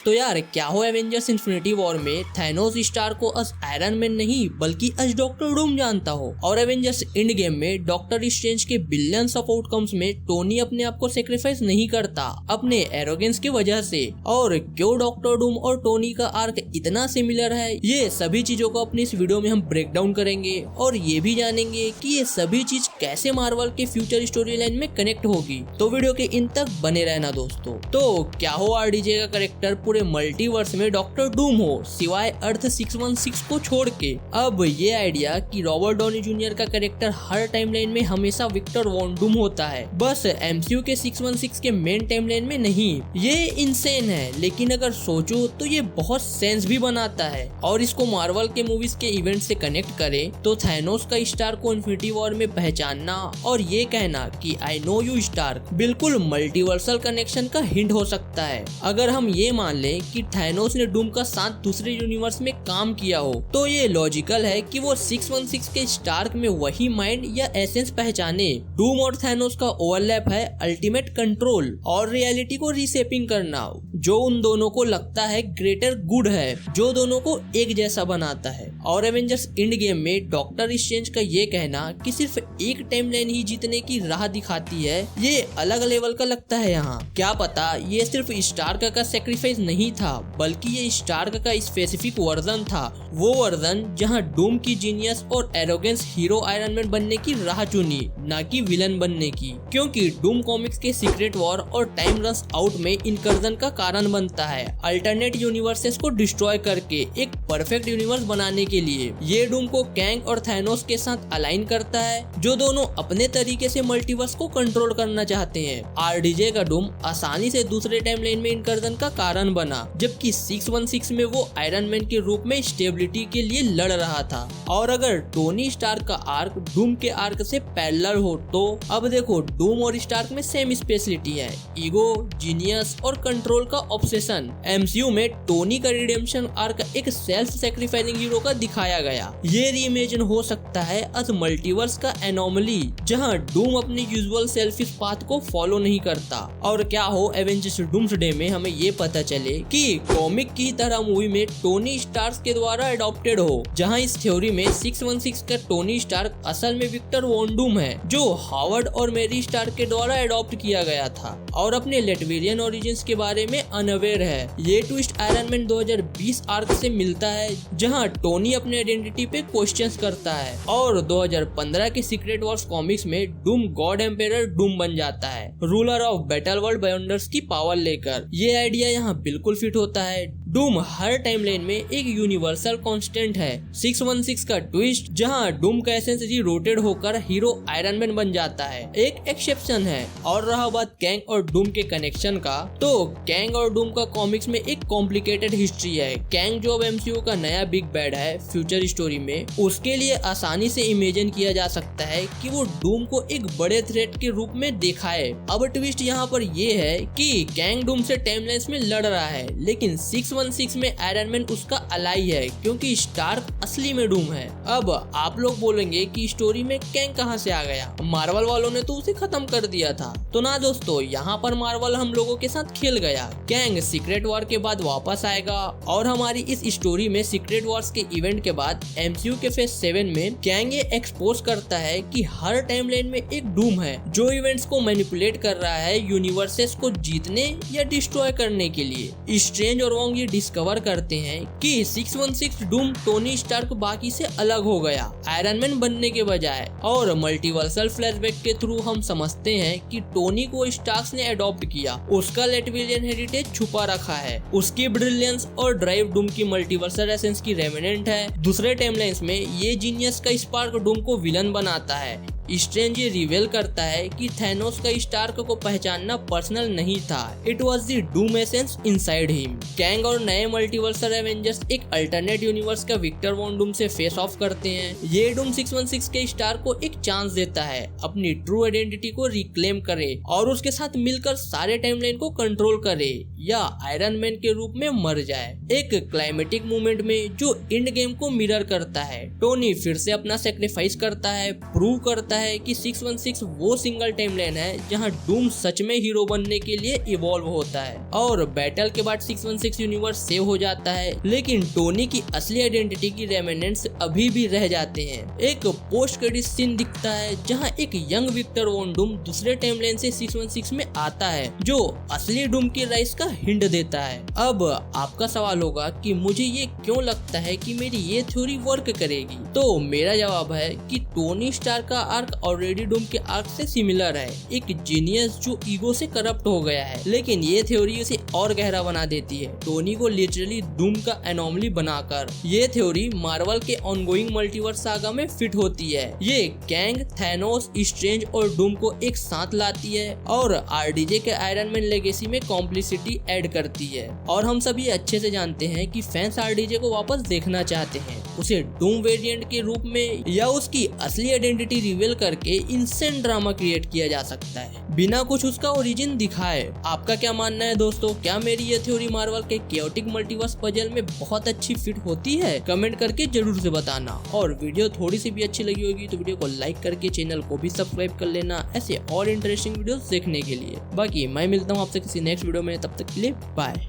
तो यार क्या हो एवेंजर्स इन्फिनिटी वॉर में थैनोस स्टार को अस आयरन मैन नहीं बल्कि अस डॉक्टर डूम जानता हो, और एवेंजर्स एंड गेम में डॉक्टर स्ट्रेंज के बिलियंस ऑफ आउटकम्स में टोनी अपने आप को सेक्रीफाइस नहीं करता अपने एरोगेंस की वजह से। और क्यों डॉक्टर डूम और टोनी का आर्क इतना सिमिलर है, ये सभी चीजों को अपनी इस वीडियो में हम ब्रेक डाउन करेंगे और ये भी जानेंगे कि ये सभी चीज कैसे मार्वल के फ्यूचर स्टोरी लाइन में कनेक्ट होगी। तो वीडियो के इन तक बने रहना दोस्तों। तो क्या हो आरडीजे का कैरेक्टर पूरे मल्टीवर्स में डॉक्टर डूम हो सिवाय अर्थ 616 को छोड़ के। अब ये आइडिया कि रॉबर्ट डॉनी जूनियर का कैरेक्टर हर टाइमलाइन में हमेशा विक्टर वॉन डूम होता है, बस एमसीयू के 616 के मेन टाइमलाइन में नहीं, ये इनसेन है। लेकिन अगर सोचो तो ये बहुत सेंस भी बनाता है। और इसको मार्वल के मूवीज के इवेंट से कनेक्ट करे तो थैनोस का स्टार को इन्फिनिटी वॉर में पहचानना और ये कहना कि आई नो यू स्टार्क बिल्कुल मल्टीवर्सल कनेक्शन का हिंट हो सकता है। अगर हम ये मान ले कि थैनोस ने डूम का साथ दूसरे यूनिवर्स में काम किया हो तो ये लॉजिकल है कि वो 616 के स्टार्क में वही माइंड या एसेंस पहचाने। डूम और थैनोस का ओवरलैप है अल्टीमेट कंट्रोल और रियलिटी को रीसेपिंग करना, जो उन दोनों को लगता है ग्रेटर गुड है, जो दोनों को एक जैसा बनाता है। और एवेंजर्स एंड गेम में डॉक्टर स्ट्रेंज का ये कहना कि सिर्फ एक टाइमलाइन ही जीतने की राह दिखाती है, ये अलग लेवल का लगता है। यहाँ क्या पता ये सिर्फ स्टार्क का सेक्रीफाइस नहीं था बल्कि ये स्टार्क का स्पेसिफिक वर्जन था, वो वर्जन जहां डूम की जीनियस और एरोगेंस हीरो आयरन मैन बनने की राह चुनी, ना कि विलन बनने की। क्योंकि डूम कॉमिक्स के सीक्रेट वॉर और टाइम रन्स आउट में इनकर्जन का कारण बनता है, अल्टरनेट यूनिवर्सेस को डिस्ट्रॉय करके एक परफेक्ट यूनिवर्स बनाने के लिए। ये डूम को कैंग और थैनोस के साथ अलाइन करता है, जो दोनों अपने तरीके से मल्टीवर्स को कंट्रोल करना चाहते हैं। आरडीजे का डूम आसानी से दूसरे टाइमलाइन में इनकर्जन का कारण बना, जबकि 616 में वो आयरन मैन के रूप में स्टेबिलिटी के लिए लड़ रहा था। और अगर टोनी स्टार्क का आर्क डूम के आर्क से पैरेलल हो तो अब देखो डूम और स्टार्क में सेम स्पेशलिटी है, ईगो, जीनियस और कंट्रोल का ऑब्सेशन। एमसीयू में टोनी का रिडेम्पशन आर्क एक सेल्फ सैक्रिफाइसिंग हीरो का दिखाया गया। ये रीइमेजिन हो सकता है अस मल्टीवर्स का एनोमली, जहां डूम अपनी यूजुअल सेल्फिश पाथ को फॉलो नहीं करता। और क्या हो एवेंजर्स डूम्सडे में हमें ये पता चले कि कॉमिक की तरह मूवी में टोनी स्टार्क के द्वारा अडॉप्टेड हो, जहां इस थ्योरी में 616 का टोनी स्टार्क असल में विक्टर वॉन डूम है, जो हावर्ड और मेरी स्टार्क के द्वारा अडॉप्ट किया गया था और अपने लेटवेरियन ओरिजिन्स के बारे में अनअवेयर है। ये ट्विस्ट आयरन मैन 2020 आर्क से मिलता है, जहां टोनी अपने आइडेंटिटी पे क्वेश्चंस करता है। और 2015 के सीक्रेट वॉर्स कॉमिक्स में डूम गॉड एम्पेरर डूम बन जाता है, रूलर ऑफ बैटल वर्ल्ड बायोंडर्स की पावर लेकर। ये आइडिया यहाँ बिल्कुल फिट होता है। डूम हर टाइमलाइन में एक यूनिवर्सल कांस्टेंट है। 616 का ट्विस्ट, जहां डूम का एसेंस रोटेट होकर हीरो आयरन मैन बन जाता है, एक एक्सेप्शन है। और रहा बात कैंग और डूम के कनेक्शन का, तो कैंग और डूम का कॉमिक्स में एक कॉम्प्लिकेटेड हिस्ट्री है। कैंग जो अब एमसीयू का नया बिग बैड है फ्यूचर स्टोरी में, उसके लिए आसानी से इमेजिन किया जा सकता है कि वो डूम को एक बड़े थ्रेट के रूप में दिखाए। अब ट्विस्ट यहाँ पर ये है कि कैंग डूम से टाइमलाइंस में लड़ रहा है, लेकिन 616 में आयरन मैन उसका अलाई है, क्योंकि स्टार्क असली में डूम है। अब आप लोग बोलेंगे कि स्टोरी में कैंग कहाँ से आ गया, मार्वल वालों ने तो उसे खत्म कर दिया था। तो ना दोस्तों, यहाँ पर मार्वल हम लोगों के साथ खेल गया। कैंग सीक्रेट वॉर के बाद वापस आएगा और हमारी इस स्टोरी में सीक्रेट वॉर्स के इवेंट के बाद एमसीयू के फेज 7 में कैंग ये एक्सपोज करता है कि हर टाइमलाइन में एक डूम है, जो इवेंट्स को मैनिपुलेट कर रहा है यूनिवर्सेस को जीतने या डिस्ट्रॉय करने के लिए। स्ट्रेंज और वोंग ये डिस्कवर करते हैं कि 616 डूम टोनी स्टार्क बाकी से अलग हो गया आयरन मैन बनने के बजाय। और मल्टीवर्सल फ्लैशबैक के थ्रू हम समझते हैं कि टोनी को स्टार्क्स ने अडॉप्ट किया, उसका लेटवेरियन हेरिटेज छुपा रखा है, उसकी ब्रिलियंस और ड्राइव डूम की मल्टीवर्सल एसेंस की रेमिनेंट है। दूसरे टाइमलाइंस में ये जीनियस का स्पार्क डूम को विलन बनाता है। स्ट्रेंज ये रिवील करता है कि थैनोस का स्टार्क को पहचानना पर्सनल नहीं था, it was the doom essence inside him. Kang और नए मल्टीवर्सल एवेंजर्स एक अल्टरनेट यूनिवर्स का विक्टर वॉन डूम से फेस ऑफ करते हैं। ये डूम 616 के स्टार्क को एक चांस देता है अपनी ट्रू आइडेंटिटी को रिक्लेम करे और उसके साथ मिलकर सारे टाइमलाइन को कंट्रोल करे या आयरन मैन के रूप में मर जाए। एक क्लाइमेटिक मूवमेंट में जो एंड गेम को मिरर करता है, टोनी फिर से अपना सेक्रीफाइस करता है, प्रूव करता है कि 616 वो सिंगल टाइमलाइन है जहां डूम सच में हीरो बनने के लिए इवॉल्व होता है और बैटल के बाद 616 यूनिवर्स सेव हो जाता है, लेकिन टोनी की असली आइडेंटिटी की रेमिनेंट्स अभी भी रह जाते हैं। एक पोस्ट क्रेडिट सीन दिखता है जहां एक यंग विक्टर वॉन डूम दूसरे टाइमलाइन से 616 में आता है, जो असली डूम के राइज का हिंट देता है। अब आपका सवाल होगा कि मुझे ये क्यों लगता है कि मेरी ये थ्योरी वर्क करेगी, तो मेरा जवाब है कि टोनी स्टार का आर्क ऑलरेडी डूम के आर्क से सिमिलर है। एक जीनियस जो ईगो से करप्ट हो गया है, लेकिन ये थ्योरी उसे और गहरा बना देती है, टोनी को लिटरली डूम का एनोमली बनाकर। ये थ्योरी मार्वल के ऑनगोइंग मल्टीवर्स सागा में फिट होती है। ये कैंग, थैनोस, स्ट्रेंज और डूम को एक साथ लाती है और आरडीजे के आयरन मैन लेगेसी में कॉम्प्लिसिटी ऐड करती है। और हम सभी अच्छे से जानते हैं कि फैंस आरडीजे को वापस देखना चाहते हैं, उसे डूम वेरिएंट के रूप में या उसकी असली आइडेंटिटी रिवील करके इंसेंट ड्रामा क्रिएट किया जा सकता है बिना कुछ उसका ओरिजिन दिखाए। आपका क्या मानना है दोस्तों? क्या मेरी ये थ्योरी मार्वल के केओटिक मल्टीवर्स पजल में बहुत अच्छी फिट होती है? कमेंट करके जरूर से बताना। और वीडियो थोड़ी सी भी अच्छी लगी होगी तो वीडियो को लाइक करके चैनल को भी सब्सक्राइब कर लेना ऐसे और इंटरेस्टिंग वीडियोस देखने के लिए। बाकी मैं मिलता हूँ आपसे किसी नेक्स्ट वीडियो में, तब तक के लिए बाय।